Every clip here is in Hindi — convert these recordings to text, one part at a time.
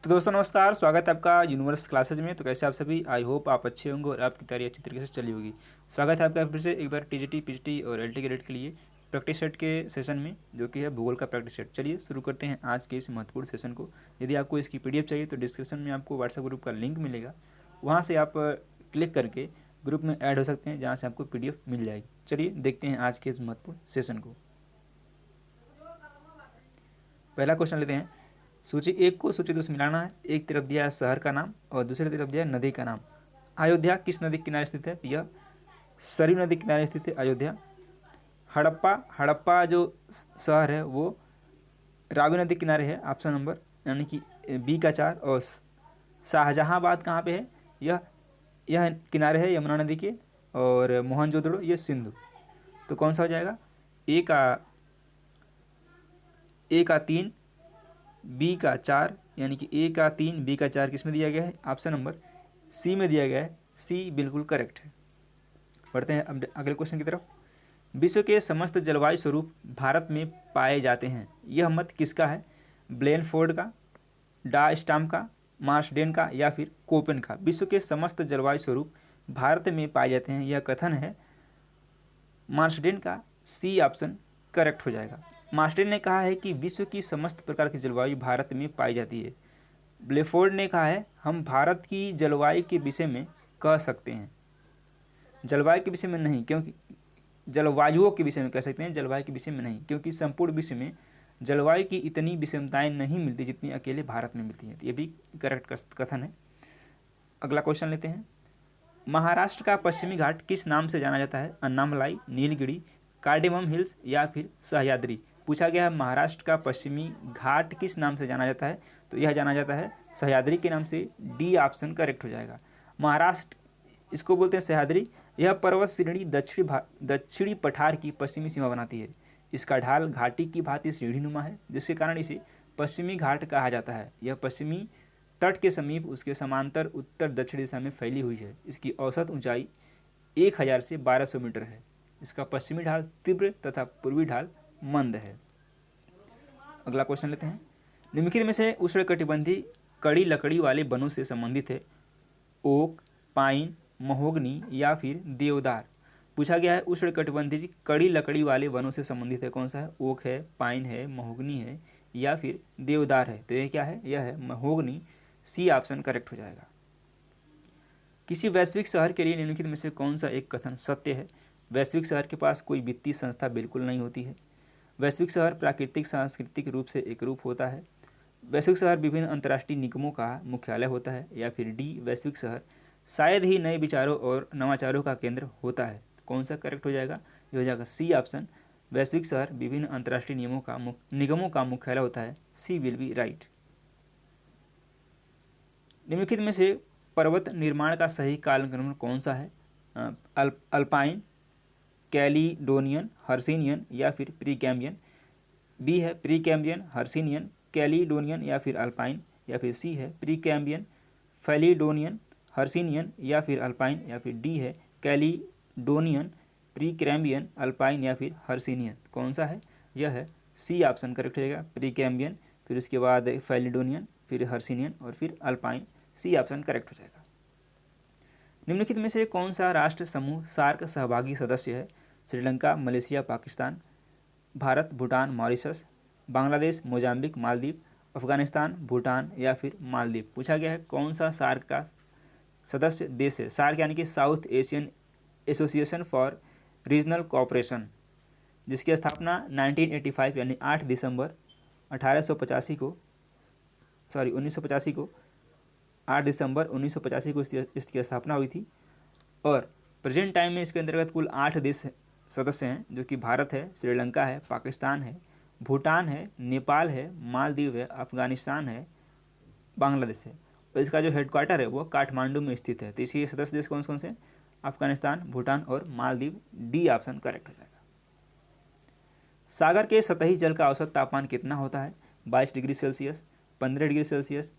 तो दोस्तों नमस्कार, स्वागत है आपका यूनिवर्स क्लासेज में। तो कैसे आप सभी, आई होप आप अच्छे होंगे और आपकी तैयारी अच्छी तरीके से चली होगी। स्वागत है आपका फिर से एक बार टीजीटी, पीजीटी और एलटी ग्रेड के लिए प्रैक्टिस सेट के सेशन में, जो कि है भूगोल का प्रैक्टिस सेट। चलिए शुरू करते हैं आज के इस महत्वपूर्ण सेशन को। यदि आपको इसकी पीडीएफ चाहिए तो डिस्क्रिप्शन में आपको व्हाट्सएप ग्रुप का लिंक मिलेगा, वहाँ से आप क्लिक करके ग्रुप में ऐड हो सकते हैं, जहाँ से आपको पीडीएफ मिल जाएगी। चलिए देखते हैं आज के इस महत्वपूर्ण सेशन को। पहला क्वेश्चन लेते हैं। सूची एक को सूची दो से मिलाना है। एक तरफ दिया है शहर का नाम और दूसरी तरफ दिया है नदी का नाम। अयोध्या किस नदी के किनारे स्थित है? यह सरयू नदी के किनारे स्थित है अयोध्या। हड़प्पा हड़प्पा जो शहर है वो रावी नदी के किनारे है, ऑप्शन नंबर यानी कि बी का 4। और शाहजहांबाद कहाँ पे है? यह किनारे है यमुना नदी के। और मोहनजोदड़ो ये सिंधु। तो कौन सा हो जाएगा? ए का 3, बी का 4, यानी कि ए का 3 बी का 4 किस में दिया गया है? ऑप्शन नंबर सी में दिया गया है। सी बिल्कुल करेक्ट है। बढ़ते हैं अब अगले क्वेश्चन की तरफ। विश्व के समस्त जलवायु स्वरूप भारत में पाए जाते हैं। यह मत किसका है? ब्लेनफोर्ड का, डा स्टाम का, मार्शडेन का या फिर कोपेन का? विश्व के समस्त जलवायु स्वरूप भारत में पाए जाते हैं, यह कथन है मार्शडेन का। सी ऑप्शन करेक्ट हो जाएगा। मार्शडेन ने कहा है कि विश्व की समस्त प्रकार की जलवायु भारत में पाई जाती है। ब्लेफोर्ड ने कहा है हम भारत की जलवायु के विषय में कह सकते हैं, जलवायु के विषय में नहीं, क्योंकि जलवायुओं के विषय में कह सकते हैं, जलवायु के विषय में नहीं, क्योंकि संपूर्ण विश्व में जलवायु की इतनी विषमताएं नहीं मिलती जितनी अकेले भारत में मिलती हैं। तो ये भी करेक्ट कथन है। अगला क्वेश्चन लेते हैं। महाराष्ट्र का पश्चिमी घाट किस नाम से जाना जाता है? अन्नामलाई, नीलगिरी, कार्डेमम हिल्स या फिर सह्याद्री? पूछा गया है महाराष्ट्र का पश्चिमी घाट किस नाम से जाना जाता है? तो यह जाना जाता है सह्याद्री के नाम से। डी ऑप्शन करेक्ट हो जाएगा। महाराष्ट्र, इसको बोलते हैं सह्याद्री। यह पर्वत श्रेणी दक्षिणी पठार की पश्चिमी सीमा बनाती है। इसका ढाल घाटी की भांति सीढ़ीनुमा है, जिसके कारण इसे पश्चिमी घाट कहा जाता है। यह पश्चिमी तट के समीप उसके समांतर उत्तर दक्षिण दिशा में फैली हुई है। इसकी औसत ऊंचाई 1000 से 1200 मीटर है। इसका पश्चिमी ढाल तीव्र तथा पूर्वी ढाल मंद है। अगला क्वेश्चन लेते हैं। निम्नलिखित में से उष्णकटिबंधीय कड़ी लकड़ी वाले वनों से संबंधित है? ओक, पाइन, महोगनी या फिर देवदार? पूछा गया है उष्णकटिबंधीय कड़ी लकड़ी वाले वनों से संबंधित है, कौन सा है? ओक है, पाइन है, महोगनी है या फिर देवदार है? तो यह क्या है? यह है महोगनी। सी ऑप्शन करेक्ट हो जाएगा। किसी वैश्विक शहर के लिए निम्नलिखित में से कौन सा एक कथन सत्य है? वैश्विक शहर के पास कोई वित्तीय संस्था बिल्कुल नहीं होती है। वैश्विक शहर प्राकृतिक सांस्कृतिक रूप से एकरूप होता है। वैश्विक शहर विभिन्न अंतर्राष्ट्रीय निगमों का मुख्यालय होता है। या फिर डी, वैश्विक शहर शायद ही नए विचारों और नवाचारों का केंद्र होता है। कौन सा करेक्ट हो जाएगा? ये हो जाएगा सी ऑप्शन। वैश्विक शहर विभिन्न अंतर्राष्ट्रीय निगमों का मुख्यालय होता है। सी विल बी राइट। निम्नलिखित में से पर्वत निर्माण का सही कालक्रम कौन सा है? अल्पाइन, कैलिडोनियन, हर्सिनियन या फिर प्रीकैम्बियन? बी है प्रीकैम्बियन, हर्सिनियन, कैलिडोनियन या फिर अल्पाइन। या फिर सी है प्रीकैम्बियन, फैलिडोनियन, हर्सिनियन या फिर अल्पाइन। या फिर डी है कैलिडोनियन, प्रीकैम्बियन, अल्पाइन या फिर हर्सिनियन। कौन सा है? यह है सी ऑप्शन करेक्ट हो जाएगा, प्रीकैम्बियन, फिर उसके बाद फैलिडोनियन, फिर हर्सिनियन और फिर अल्पाइन। सी ऑप्शन करेक्ट हो जाएगा। निम्नलिखित में से कौन सा राष्ट्र समूह सार्क सहभागी सदस्य है? Sri Lanka, Malaysia, Pakistan, Bharat, Bhutan, Mauritius, Bangladesh, Mozambique, Maldives, Afghanistan, Bhutan या फिर मालदीव? पूछा गया है कौन सा सार्क का सदस्य देश है? सार्क यानी कि south Asian association for regional cooperation, जिसकी स्थापना 1985 यानी 8 दिसंबर 1885 को 1985 को 8 दिसंबर 1985 को इसकी स्थापना हुई थी। और प्रेजेंट टाइम में इसके अंतर्गत कुल 8 देश सदस्य हैं, जो कि भारत है, श्रीलंका है, पाकिस्तान है, भूटान है, नेपाल है, मालदीव है, अफगानिस्तान है, बांग्लादेश है। और इसका जो हेडक्वार्टर है वो काठमांडू में स्थित है। तो इसके सदस्य देश कौन कौन से? अफगानिस्तान, भूटान और मालदीव। डी ऑप्शन करेक्ट हो जाएगा। सागर के सतही जल का औसत तापमान कितना होता है? 22 degree Celsius, 15 degree Celsius,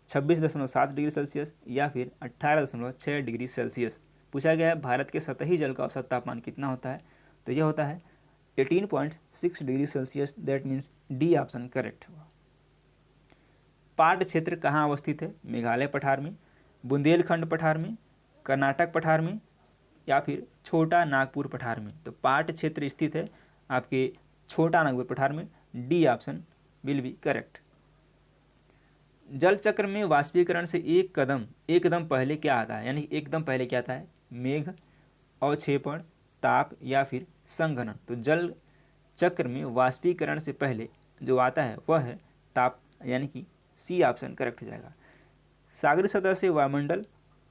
26.7 degree Celsius या फिर 18.6 डिग्री सेल्सियस? पूछा गया है भारत के सतही जल का औसत तापमान कितना होता है? तो यह होता है 18.6 degree Celsius. That means D option correct हुआ। पाट क्षेत्र कहाँ अवस्थित है? मेघालय पठार में, बुंदेलखंड पठार में, कर्नाटक पठार में या फिर छोटा नागपुर पठार में। तो पाट क्षेत्र स्थित है आपके छोटा नागपुर पठार में। D option will B correct. जल चक्र में वाष्पीकरण से एकदम पहले क्या आता है? यानी एकदम पहले क्या आता है? मेघ, अवक्षेपण, ताप या फिर संघनन। तो जल चक्र में वाष्पीकरण से पहले जो आता है वह है ताप, यानी कि सी ऑप्शन करेक्ट हो जाएगा। सागरीय सतह से वायुमंडल,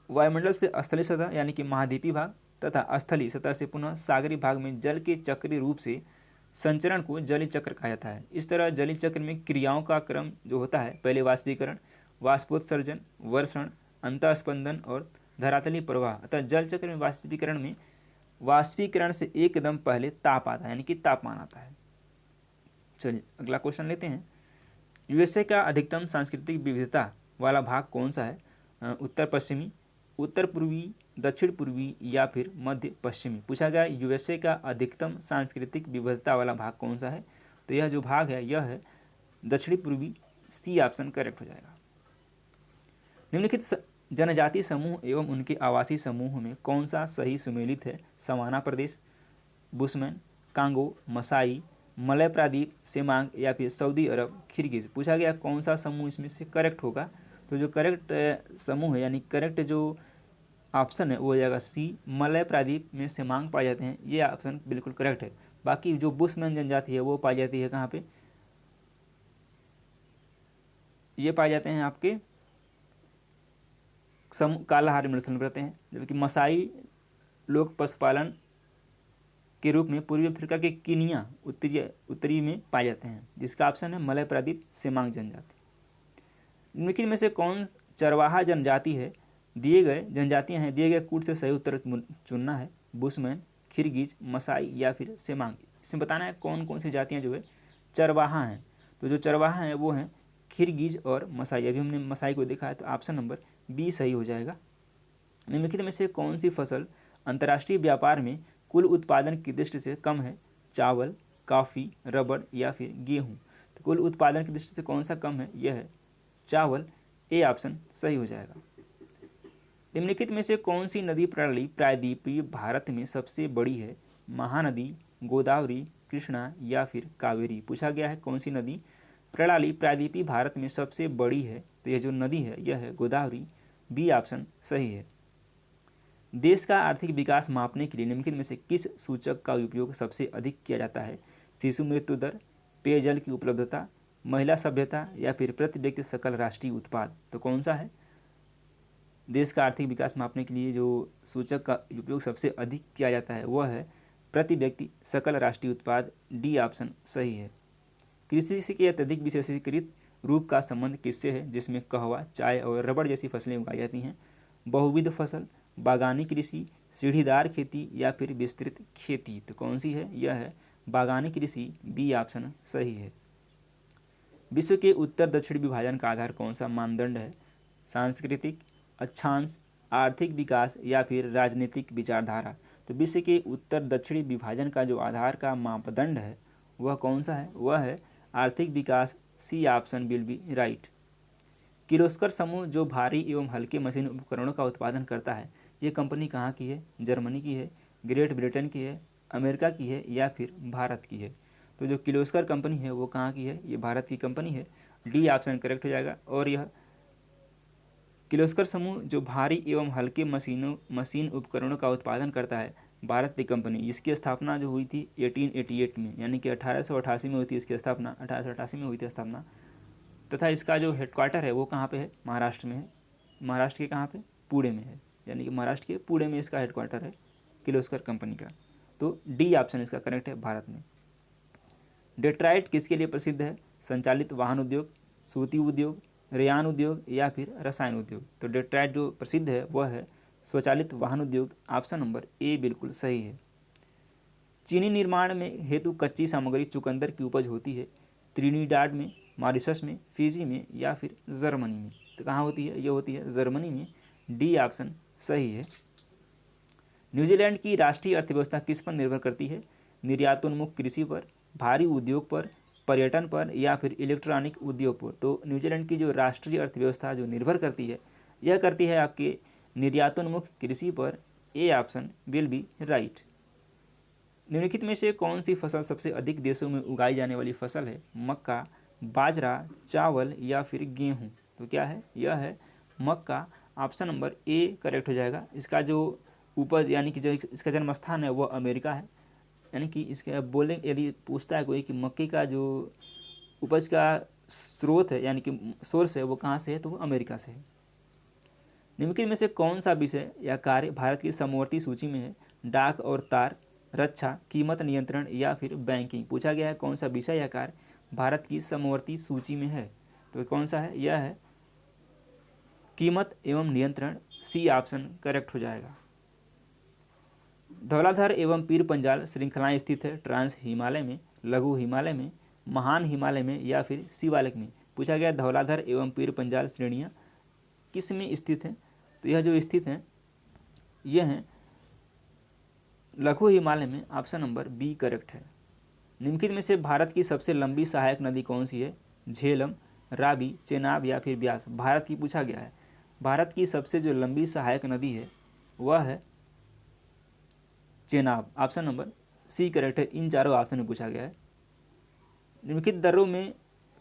वायुमंडल से स्थलीय सतह यानी कि महाद्वीपीय भाग तथा स्थलीय सतह से पुनः सागरीय भाग में जल के चक्रीय रूप से संचरण को जलीय चक्र कहा जाता है। इस तरह जलीय चक्र में क्रियाओं का क्रम जो होता है, पहले वाष्पीकरण, वाष्पोत्सर्जन, वर्षण, अंतःस्पंदन और धरातलीय प्रवाह। अतः जल चक्र में वाष्पीकरण से एकदम पहले ताप आता है, यानी कि तापमान आता है। चलिए अगला क्वेश्चन लेते हैं। यूएसए का अधिकतम सांस्कृतिक विविधता वाला भाग कौन सा है? उत्तर पश्चिमी, उत्तर पूर्वी, दक्षिण पूर्वी या फिर मध्य पश्चिमी। पूछा गया यूएसए का अधिकतम सांस्कृतिक विविधता वाला भाग कौन सा है? तो यह जो भाग है यह है दक्षिणी पूर्वी। सी ऑप्शन करेक्ट हो जाएगा। निम्नलिखित जनजाति समूह एवं उनके आवासीय समूह में कौन सा सही सुमेलित है? सवाना प्रदेश, बुशमैन, कांगो, मसाई, मलय प्रादीप, सेमांग या फिर सऊदी अरब किर्गिज। पूछा गया कौन सा समूह इसमें से करेक्ट होगा? तो जो करेक्ट समूह है यानी करेक्ट जो ऑप्शन है वो हो जाएगा सी, मलय प्रादीप में सेमांग पाए जाते हैं। ये ऑप्शन बिल्कुल करेक्ट है। बाकी जो बुशमैन जनजाति है वो पाई जाती है कहाँ पे? ये पाए जाते हैं आपके कालाहारी मरुस्थल में रहते हैं, जबकि मसाई लोग पशुपालन के रूप में पूर्वी अफ्रीका के कीनिया उत्तरी में पाए जाते हैं, जिसका ऑप्शन है मलय प्रादीप सेमांग जनजाति। निम्नलिखित में से कौन चरवाहा जनजाति है? दिए गए जनजातियां हैं, दिए गए कूट से सही उत्तर चुनना है। बुशमैन, किर्गिज, मसाई या फिर सेमांग। इसमें बताना है कौन कौन सी जातियां जो है चरवाहा हैं। तो जो चरवाहा हैं वो हैं किर्गिज और मसाई। अभी हमने मसाई को देखा है, तो ऑप्शन नंबर बी सही हो जाएगा। निम्नलिखित में से कौन सी फसल अंतर्राष्ट्रीय व्यापार में कुल उत्पादन की दृष्टि से कम है? चावल, कॉफ़ी, रबड़ या फिर गेहूँ। तो कुल उत्पादन की दृष्टि से कौन सा कम है? यह है चावल। ए ऑप्शन सही हो जाएगा। निम्नलिखित में से कौन सी नदी प्रणाली प्रायद्वीपीय भारत में सबसे बड़ी है? महानदी, गोदावरी, कृष्णा या फिर कावेरी। पूछा गया है कौन सी नदी प्रणाली प्रायद्वीपीय भारत में सबसे बड़ी है? तो यह जो नदी है यह है गोदावरी। बी ऑप्शन सही है। देश का आर्थिक विकास मापने के लिए निम्नलिखित में से किस सूचक का उपयोग सबसे अधिक किया जाता है? शिशु मृत्यु दर, पेयजल की उपलब्धता, महिला सभ्यता या फिर प्रति व्यक्ति सकल राष्ट्रीय उत्पाद। तो कौन सा है? देश का आर्थिक विकास मापने के लिए जो सूचक का उपयोग सबसे अधिक किया जाता है वह है प्रति व्यक्ति सकल राष्ट्रीय उत्पाद। डी ऑप्शन सही है। कृषि से के अत्यधिक विशेषीकृत रूप का संबंध किससे है? जिसमें कहवा, चाय और रबड़ जैसी फसलें उगाई जाती हैं। बहुविध फसल, बागानी कृषि, सीढ़ीदार खेती या फिर विस्तृत खेती। तो कौन सी है? यह है बागानी कृषि। बी ऑप्शन सही है। विश्व के उत्तर दक्षिण विभाजन का आधार कौन सा मानदंड है? सांस्कृतिक, अक्षांश, आर्थिक विकास या फिर राजनीतिक विचारधारा। तो विश्व के उत्तर दक्षिणी विभाजन का जो आधार का मापदंड है वह कौन सा है? वह है आर्थिक विकास। C option will be right. Kirloskar समूह जो भारी एवं हल्के मशीन उपकरणों का उत्पादन करता है, ये कंपनी कहाँ की है? जर्मनी की है, ग्रेट ब्रिटेन की है, अमेरिका की है या फिर भारत की है? तो जो किर्लोस्कर कंपनी है वो कहाँ की है? ये भारत की कंपनी है। डी ऑप्शन करेक्ट हो जाएगा। और यह किर्लोस्कर समूह जो भारी एवं हल्के मशीन उपकरणों का उत्पादन करता है, भारत की कंपनी। इसकी स्थापना जो हुई थी 1888 में, यानी कि 1888 में हुई थी इसकी स्थापना। 1888 में हुई थी स्थापना। तथा इसका जो हेडक्वार्टर है वो कहाँ पे है? महाराष्ट्र में है। महाराष्ट्र के कहाँ पे? पुणे में है, यानी कि महाराष्ट्र के पुणे में इसका हेडक्वार्टर है किर्लोस्कर कंपनी का। तो डी ऑप्शन इसका करेक्ट है, भारत में। डेट्राइट किसके लिए प्रसिद्ध है? संचालित वाहन उद्योग, सूती उद्योग, रेयान उद्योग या फिर रसायन उद्योग। तो डेट्राइट जो प्रसिद्ध है वह है स्वचालित वाहन उद्योग। ऑप्शन नंबर ए बिल्कुल सही है। चीनी निर्माण में हेतु कच्ची सामग्री चुकंदर की उपज होती है त्रिनिडाद में, मॉरिशस में, फिजी में या फिर जर्मनी में। तो कहाँ होती है? ये होती है जर्मनी में। डी ऑप्शन सही है। न्यूजीलैंड की राष्ट्रीय अर्थव्यवस्था किस पर निर्भर करती है? निर्यातोन्मुख कृषि पर, भारी उद्योग पर, पर्यटन पर या फिर इलेक्ट्रॉनिक उद्योग पर। तो न्यूजीलैंड की जो राष्ट्रीय अर्थव्यवस्था जो निर्भर करती है, यह करती है आपके निर्यातोन्मुख कृषि पर। A option will be right. निम्नलिखित में से कौन सी फसल सबसे अधिक देशों में उगाई जाने वाली फसल है? मक्का, बाजरा, चावल या फिर गेहूँ? तो क्या है? यह है मक्का। ऑप्शन नंबर ए करेक्ट हो जाएगा। इसका जो उपज यानी कि जो इसका जन्म स्थान है वो अमेरिका है। यानी कि इसके बोले यदि पूछता है कोई कि मक्के का जो उपज का स्रोत है यानी कि सोर्स है वो कहाँ से है, तो वो अमेरिका से है। निम्नलिखित में से कौन सा विषय या कार्य भारत की समवर्ती सूची में है? डाक और तार, रक्षा, कीमत नियंत्रण या फिर बैंकिंग? पूछा गया है कौन सा विषय या कार्य भारत की समवर्ती सूची में है, तो कौन सा है? यह है कीमत एवं नियंत्रण। सी ऑप्शन करेक्ट हो जाएगा। धौलाधर एवं पीर पंजाल श्रृंखलाएं स्थित है ट्रांस हिमालय में, लघु हिमालय में, महान हिमालय में या फिर शिवालिक में? पूछा गया धौलाधर एवं पीर पंजाल श्रेणियाँ किस में स्थित हैं, तो यह जो स्थित हैं यह हैं लघु हिमालय में। ऑप्शन नंबर बी करेक्ट है। निम्नलिखित में से भारत की सबसे लंबी सहायक नदी कौन सी है? झेलम, रावी, चेनाब या फिर ब्यास? भारत की पूछा गया है। भारत की सबसे जो लंबी सहायक नदी है वह है Chenab. Option number C correct है। इन चारों ऑप्शन में पूछा गया है। निम्नलिखित दर्रों में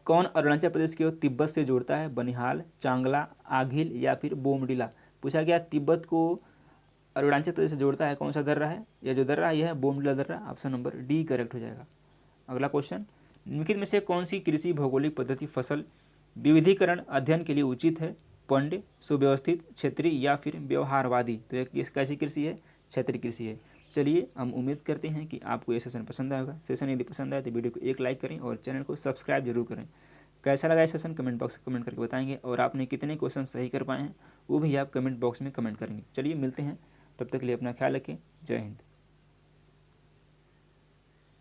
कौन अरुणाचल प्रदेश को तिब्बत से जोड़ता है? बनिहाल, चांगला, आघिल या फिर बोमडिला? पूछा गया तिब्बत को अरुणाचल प्रदेश से जोड़ता है कौन सा दर्रा है? यह जो दर्रा है यह है बोमडिला दर्रा। ऑप्शन नंबर डी करेक्ट हो जाएगा। अगला क्वेश्चन, निम्नलिखित में से कौन सी कृषि भौगोलिक पद्धति फसल विविधीकरण अध्ययन के लिए उचित है? पंड, सुव्यवस्थित, क्षेत्रीय या फिर व्यवहारवादी? तो यह कैसी कृषि है? क्षेत्रीय कृषि है। चलिए हम उम्मीद करते हैं कि आपको ये सेशन पसंद आएगा। सेशन यदि पसंद आए तो वीडियो को एक लाइक करें और चैनल को सब्सक्राइब जरूर करें। कैसा लगा ये सेशन कमेंट बॉक्स में कमेंट करके बताएंगे, और आपने कितने क्वेश्चन सही कर पाए हैं वो भी आप कमेंट बॉक्स में कमेंट करेंगे। चलिए मिलते हैं, तब तक के लिए अपना ख्याल रखें। जय हिंद।